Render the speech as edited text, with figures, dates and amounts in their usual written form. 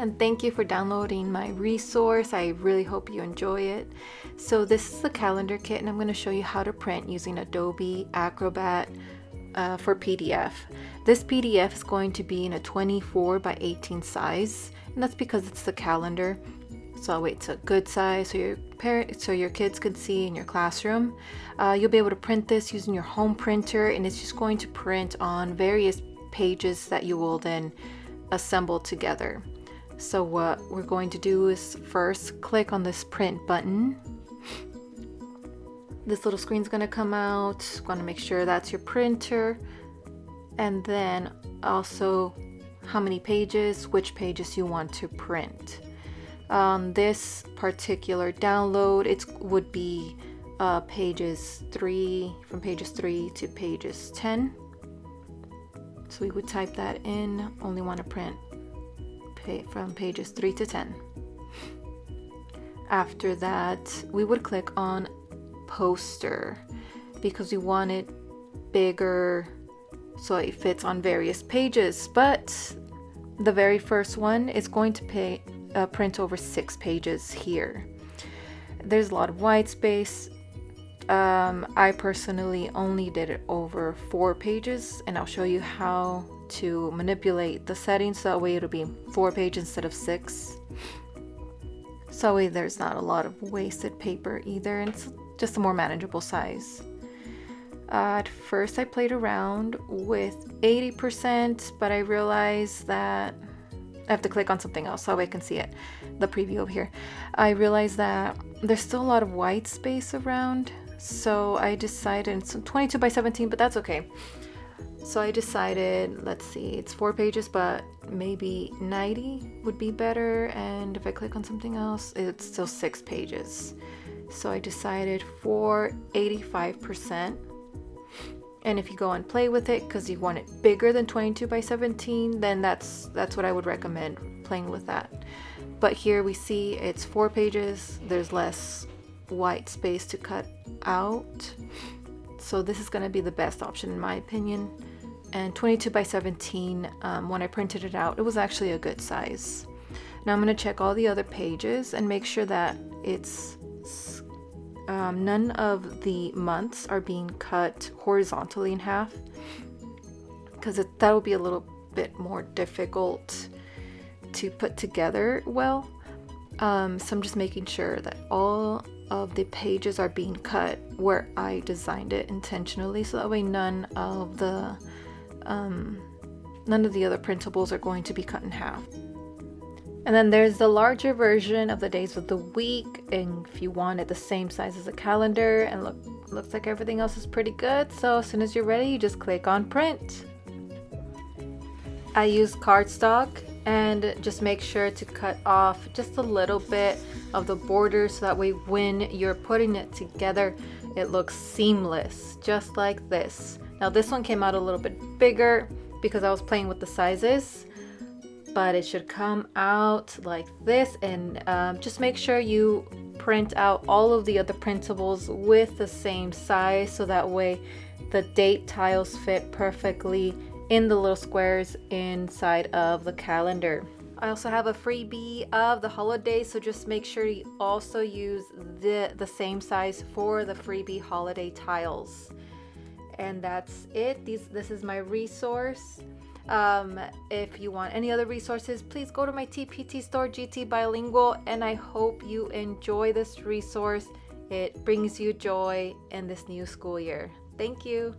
and thank you for downloading my resource. I really hope you enjoy it. So this is the calendar kit, and I'm going to show you how to print using Adobe Acrobat for PDF. This PDF is going to be in a 24 by 18 size, and that's because it's the calendar. So I'll wait, it's a good size so your kids can see in your classroom. You'll be able to print this using your home printer, and it's just going to print on various pages that you will then assemble together. So what we're going to do is first click on this print button. This little screen's going to come out. Want to make sure that's your printer, and then also how many pages, which pages you want to print. This particular download, it would be from pages 3 to pages 10. So we would type that in. Only want to print from pages 3 to 10. After that, we would click on poster because we want it bigger so it fits on various pages. But the very first one is going to print over 6 pages here. There's a lot of white space. I personally only did it over 4 pages, and I'll show you how to manipulate the settings so that way it'll be 4 pages instead of 6. So that way there's not a lot of wasted paper either, and it's just a more manageable size. At first I played around with 80%, but I realized that I have to click on something else so I can see it, the preview over here. I realized that there's still a lot of white space around, so I decided it's 22 by 17, but that's okay. So I decided, let's see, it's 4 pages, but maybe 90 would be better, and if I click on something else, it's still 6 pages. So I decided for 85%. And if you go and play with it because you want it bigger than 22 by 17, then that's what I would recommend, playing with that. But here we see it's 4 pages. There's less white space to cut out. So this is going to be the best option in my opinion. And 22 by 17, when I printed it out, it was actually a good size. Now I'm going to check all the other pages and make sure that it's none of the months are being cut horizontally in half, because that will be a little bit more difficult to put together well. So I'm just making sure that all of the pages are being cut where I designed it intentionally, so that way none of the other printables are going to be cut in half. And then there's the larger version of the days of the week, and if you want it the same size as a calendar, and looks like everything else is pretty good. So as soon as you're ready, you just click on print. I use cardstock, and just make sure to cut off just a little bit of the border so that way when you're putting it together, it looks seamless, just like this. Now this one came out a little bit bigger because I was playing with the sizes, but it should come out like this. And just make sure you print out all of the other printables with the same size, so that way the date tiles fit perfectly in the little squares inside of the calendar. I also have a freebie of the holidays, so just make sure you also use the same size for the freebie holiday tiles. And that's it. This is my resource. If you want any other resources, please go to my TPT store, GT Bilingual, and I hope you enjoy this resource. It brings you joy in this new school year. Thank you.